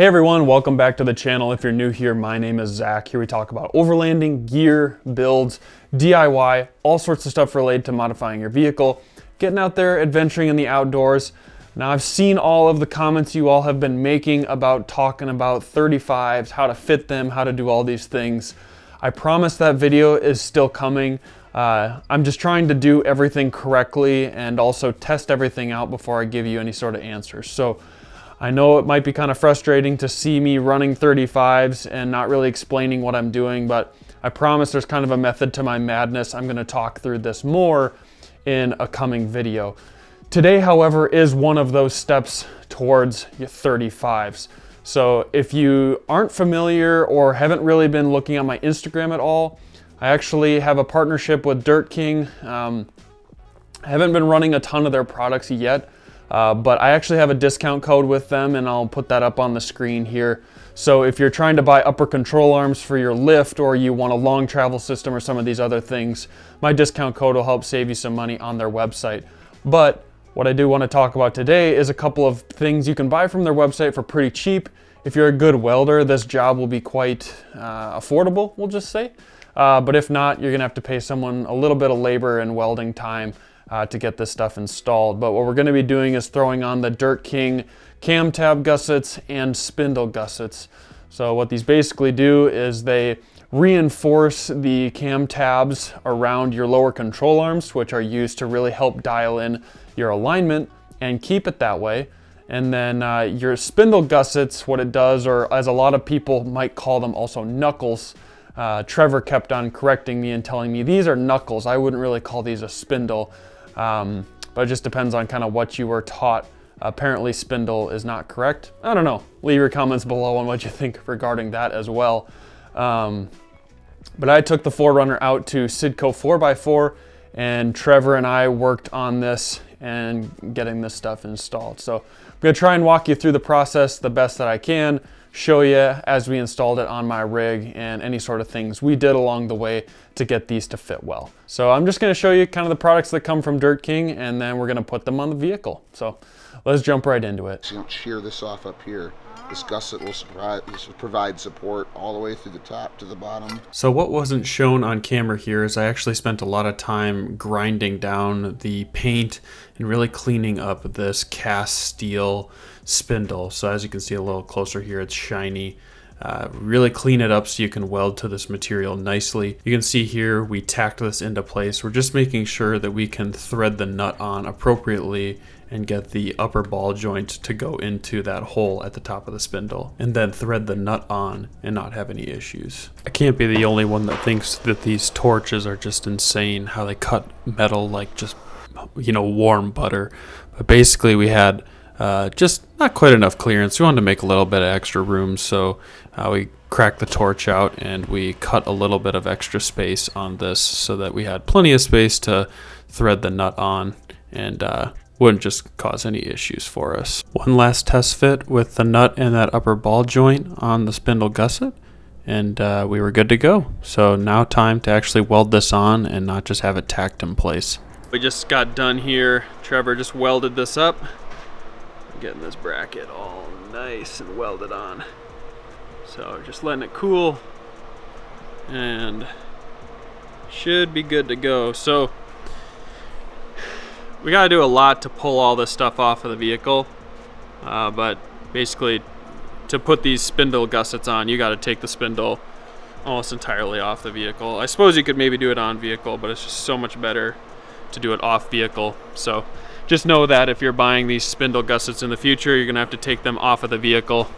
Hey everyone, welcome back to the channel. If you're new here, my name is Zach. Here we talk about overlanding, gear, builds, DIY, all sorts of stuff related to modifying your vehicle, getting out there, adventuring in the outdoors. Now I've seen all of the comments you all have been making about talking about 35s, how to fit them, how to do all these things. I promise that video is still coming. I'm just trying to do everything correctly and also test everything out before I give you any sort of answers. So I know it might be kind of frustrating to see me running 35s and not really explaining what I'm doing, but I promise there's kind of a method to my madness. I'm going to talk through this more in a coming video. Today, however, is one of those steps towards your 35s. So if you aren't familiar or haven't really been looking at my Instagram at all, I actually have a partnership with Dirt King. I haven't been running a ton of their products yet. But I actually have a discount code with them, and I'll put that up on the screen here. So if you're trying to buy upper control arms for your lift, or you want a long travel system or some of these other things, my discount code will help save you some money on their website. But what I do want to talk about today is a couple of things you can buy from their website for pretty cheap. If you're a good welder, this job will be quite affordable, we'll just say. But if not, you're gonna have to pay someone a little bit of labor and welding time to get this stuff installed. But what we're going to be doing is throwing on the Dirt King cam tab gussets and spindle gussets. So what these basically do is they reinforce the cam tabs around your lower control arms, which are used to really help dial in your alignment and keep it that way. And then your spindle gussets, what it does, or as a lot of people might call them also knuckles, Trevor kept on correcting me and telling me these are knuckles. I wouldn't really call these a spindle. But it just depends on kind of what you were taught. Apparently spindle is not correct. I don't know. Leave your comments below on what you think regarding that as well. But I took the 4Runner out to Sidco 4x4, and Trevor and I worked on this and getting this stuff installed. So I'm gonna try and walk you through the process the best that I can, show you as we installed it on my rig and any sort of things we did along the way to get these to fit well. So I'm just gonna show you kind of the products that come from Dirt King, and then we're gonna put them on the vehicle. So let's jump right into it. So you don't shear this off up here. This gusset will provide support all the way through the top to the bottom. So what wasn't shown on camera here is I actually spent a lot of time grinding down the paint and really cleaning up this cast steel spindle. So as you can see a little closer here, it's shiny. Really clean it up so you can weld to this material nicely. You can see here we tacked this into place. We're just making sure that we can thread the nut on appropriately and get the upper ball joint to go into that hole at the top of the spindle, and then thread the nut on and not have any issues. I can't be the only one that thinks that these torches are just insane, how they cut metal like just, you know, warm butter. But basically we had just not quite enough clearance. We wanted to make a little bit of extra room, so we cracked the torch out and we cut a little bit of extra space on this so that we had plenty of space to thread the nut on and wouldn't just cause any issues for us. One last test fit with the nut and that upper ball joint on the spindle gusset, and we were good to go. So now time to actually weld this on and not just have it tacked in place. We just got done here. Trevor just welded this up. Getting this bracket all nice and welded on. So just letting it cool and should be good to go. So we gotta do a lot to pull all this stuff off of the vehicle, but basically to put these spindle gussets on, you gotta take the spindle almost entirely off the vehicle. I suppose you could maybe do it on vehicle, but it's just so much better to do it off vehicle. So just know that if you're buying these spindle gussets in the future, you're gonna have to take them off of the vehicle.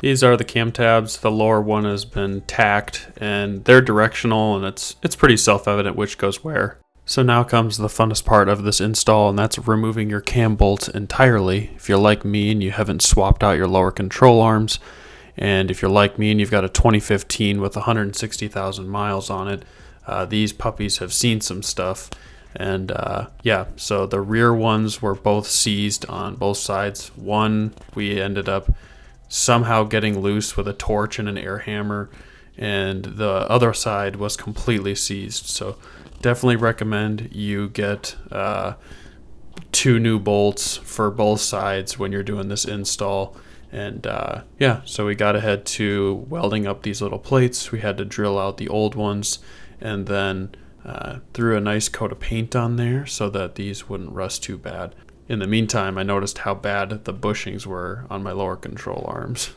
These are the cam tabs. The lower one has been tacked and they're directional, and it's pretty self-evident which goes where. So now comes the funnest part of this install, and that's removing your cam bolts entirely. If you're like me and you haven't swapped out your lower control arms, and if you're like me and you've got a 2015 with 160,000 miles on it, these puppies have seen some stuff. And yeah, so the rear ones were both seized on both sides. One we ended up somehow getting loose with a torch and an air hammer, and the other side was completely seized. So definitely recommend you get 2 new bolts for both sides when you're doing this install, And yeah, so we got ahead to welding up these little plates. We had to drill out the old ones and then threw a nice coat of paint on there so that these wouldn't rust too bad. In the meantime, I noticed how bad the bushings were on my lower control arms.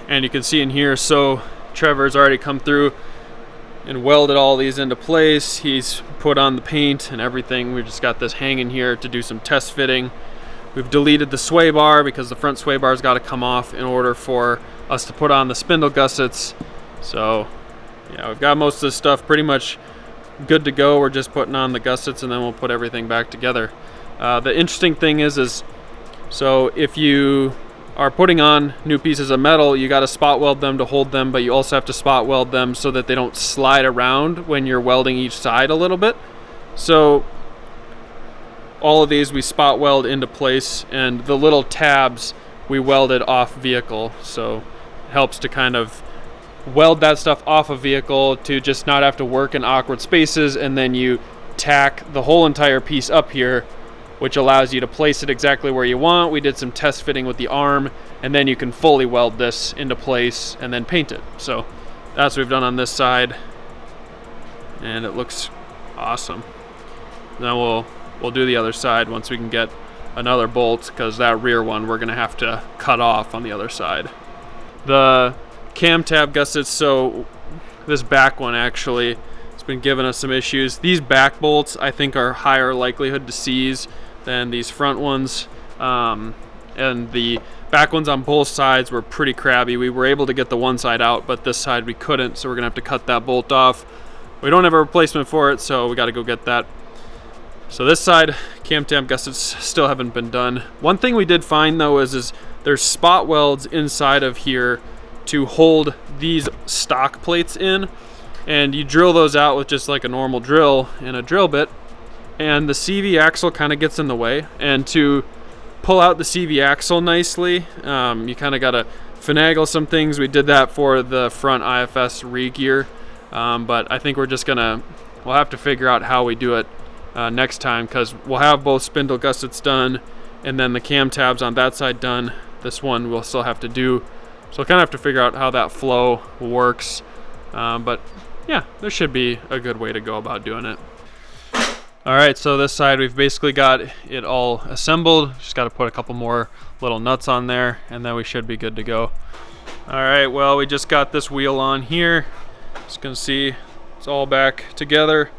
And you can see in here, so Trevor's already come through and welded all these into place. He's put on the paint and everything. We just got this hanging here to do some test fitting. We've deleted the sway bar because the front sway bar's got to come off in order for us to put on the spindle gussets. So yeah, we've got most of this stuff pretty much good to go. We're just putting on the gussets and then we'll put everything back together. The interesting thing is so if you are putting on new pieces of metal, you got to spot weld them to hold them, but you also have to spot weld them so that they don't slide around when you're welding each side a little bit. So all of these we spot weld into place, and the little tabs we welded off vehicle. So it helps to kind of weld that stuff off a vehicle to just not have to work in awkward spaces, and then you tack the whole entire piece up here, which allows you to place it exactly where you want. We did some test fitting with the arm, and then you can fully weld this into place and then paint it. So that's what we've done on this side, and it looks awesome. Then we'll do the other side once we can get another bolt, because that rear one we're gonna have to cut off on the other side. The cam tab gussets, so this back one actually, it's been giving us some issues. These back bolts I think are higher likelihood to seize than these front ones, and the back ones on both sides were pretty crabby. We were able to get the one side out, but this side we couldn't, so we're gonna have to cut that bolt off. We don't have a replacement for it, so we got to go get that. So this side, cam tab gussets still haven't been done. One thing we did find though is there's spot welds inside of here to hold these stock plates in, and you drill those out with just like a normal drill and a drill bit, and the CV axle kind of gets in the way. And to pull out the CV axle nicely, you kind of got to finagle some things. We did that for the front IFS re-gear, but I think we'll have to figure out how we do it next time, because we'll have both spindle gussets done and then the cam tabs on that side done. This one we'll still have to do, so we'll kind of have to figure out how that flow works, but yeah, there should be a good way to go about doing it. All right, so this side we've basically got it all assembled. Just got to put a couple more little nuts on there and then we should be good to go. All right, well, we just got this wheel on here. Just gonna see it's all back together,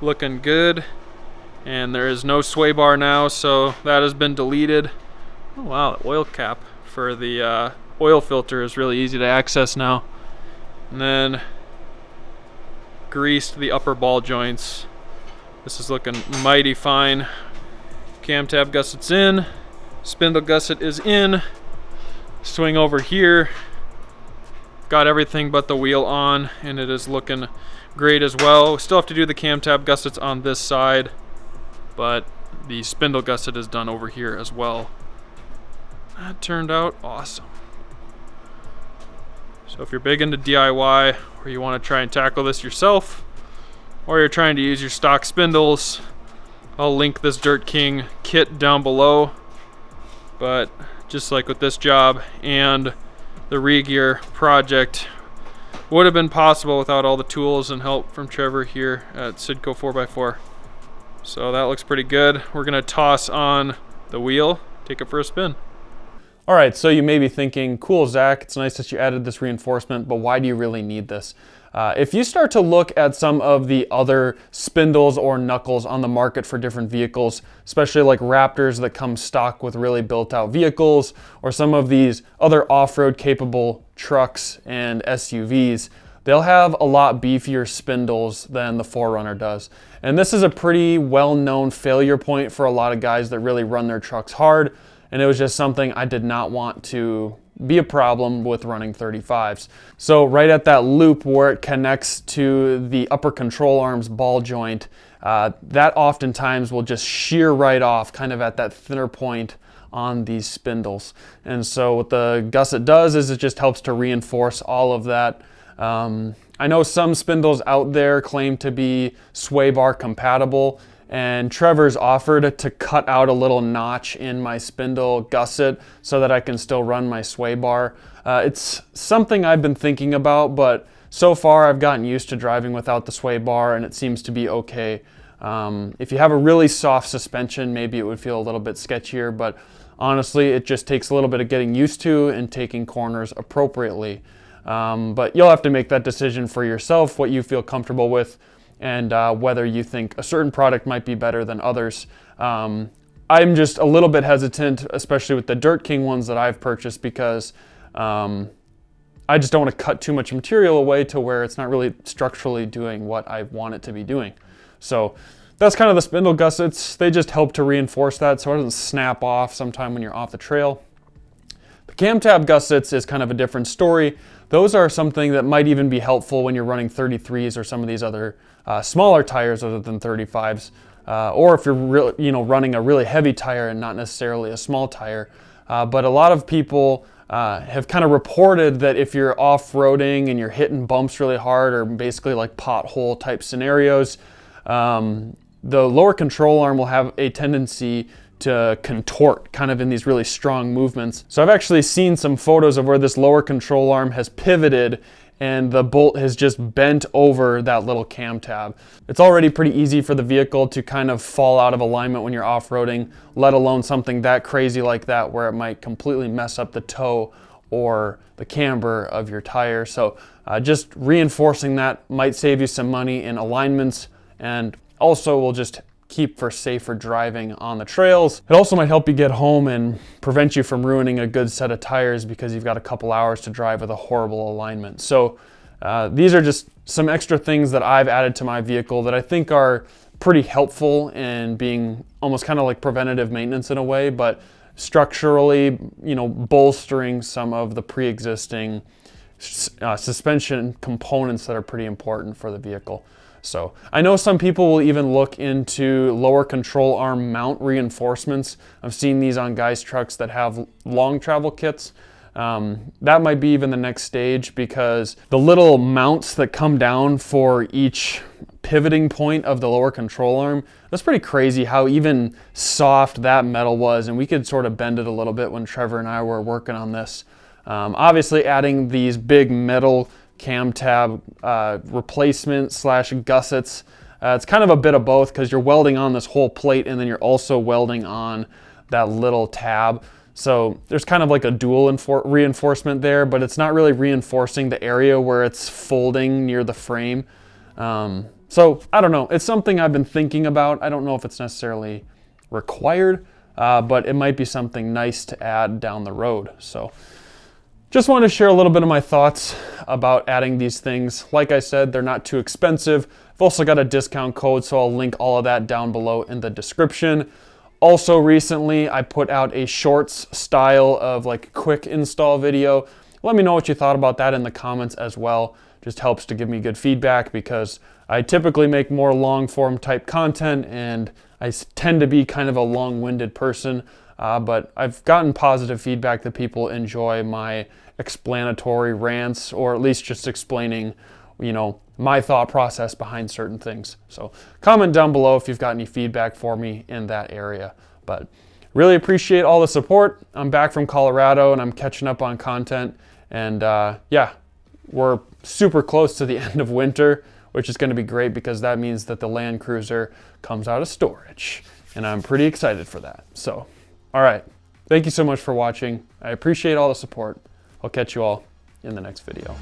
looking good. And there is no sway bar now, so that has been deleted. Oh wow, the oil cap for the oil filter is really easy to access now. And then greased the upper ball joints. This is looking mighty fine. Cam tab gusset's in, spindle gusset is in. Swing over here, got everything but the wheel on, and it is looking great as well. We still have to do the cam tab gussets on this side, but the spindle gusset is done over here as well. That turned out awesome. So if you're big into DIY, or you want to try and tackle this yourself, or you're trying to use your stock spindles, I'll link this Dirt King kit down below. But just like with this job and the re-gear project, would have been possible without all the tools and help from Trevor here at Sidco 4x4. So that looks pretty good. We're gonna toss on the wheel, take it for a spin. All right, so you may be thinking, cool, Zach, it's nice that you added this reinforcement, but why do you really need this? If you start to look at some of the other spindles or knuckles on the market for different vehicles, especially like Raptors that come stock with really built out vehicles, or some of these other off-road capable trucks and SUVs, they'll have a lot beefier spindles than the 4Runner does. And this is a pretty well-known failure point for a lot of guys that really run their trucks hard, and it was just something I did not want to be a problem with running 35s. So right at that loop where it connects to the upper control arms ball joint, that oftentimes will just shear right off kind of at that thinner point on these spindles. And so what the gusset does is it just helps to reinforce all of that. I know some spindles out there claim to be sway bar compatible, and Trevor's offered to cut out a little notch in my spindle gusset so that I can still run my sway bar. It's something I've been thinking about, but so far I've gotten used to driving without the sway bar and it seems to be okay. If you have a really soft suspension, maybe it would feel a little bit sketchier, but honestly, it just takes a little bit of getting used to and taking corners appropriately. But you'll have to make that decision for yourself, what you feel comfortable with, and whether you think a certain product might be better than others. I'm just a little bit hesitant, especially with the Dirt King ones that I've purchased, because I just don't want to cut too much material away to where it's not really structurally doing what I want it to be doing. So that's kind of the spindle gussets. They just help to reinforce that so it doesn't snap off sometime when you're off the trail. The cam tab gussets is kind of a different story. Those are something that might even be helpful when you're running 33s or some of these other smaller tires other than 35s, or if you're running a really heavy tire and not necessarily a small tire. But a lot of people have kind of reported that if you're off-roading and you're hitting bumps really hard, or basically like pothole type scenarios, the lower control arm will have a tendency to contort kind of in these really strong movements. So I've actually seen some photos of where this lower control arm has pivoted and the bolt has just bent over that little cam tab. It's already pretty easy for the vehicle to kind of fall out of alignment when you're off-roading, let alone something that crazy like that where it might completely mess up the toe or the camber of your tire. So just reinforcing that might save you some money in alignments, and also will just keep for safer driving on the trails. It also might help you get home and prevent you from ruining a good set of tires because you've got a couple hours to drive with a horrible alignment. So these are just some extra things that I've added to my vehicle that I think are pretty helpful in being almost kind of like preventative maintenance in a way, but structurally, bolstering some of the pre-existing suspension components that are pretty important for the vehicle. So I know some people will even look into lower control arm mount reinforcements. I've seen these on guys' trucks that have long travel kits. That might be even the next stage, because the little mounts that come down for each pivoting point of the lower control arm, that's pretty crazy how even soft that metal was, and we could sort of bend it a little bit when Trevor and I were working on this. Obviously adding these big metal cam tab replacement slash gussets, it's kind of a bit of both, because you're welding on this whole plate and then you're also welding on that little tab. So there's kind of like a dual reinforcement there, but it's not really reinforcing the area where it's folding near the frame. So I don't know, it's something I've been thinking about. I don't know if it's necessarily required, but it might be something nice to add down the road. So just wanted to share a little bit of my thoughts about adding these things. Like I said, they're not too expensive. I've also got a discount code, so I'll link all of that down below in the description. Also recently, I put out a shorts style of like quick install video. Let me know what you thought about that in the comments as well. Just helps to give me good feedback, because I typically make more long form type content and I tend to be kind of a long-winded person. But I've gotten positive feedback that people enjoy my explanatory rants, or at least just explaining, my thought process behind certain things. So comment down below if you've got any feedback for me in that area. But really appreciate all the support. I'm back from Colorado and I'm catching up on content. And yeah, we're super close to the end of winter, which is going to be great, because that means that the Land Cruiser comes out of storage. And I'm pretty excited for that. So all right, thank you so much for watching. I appreciate all the support. I'll catch you all in the next video.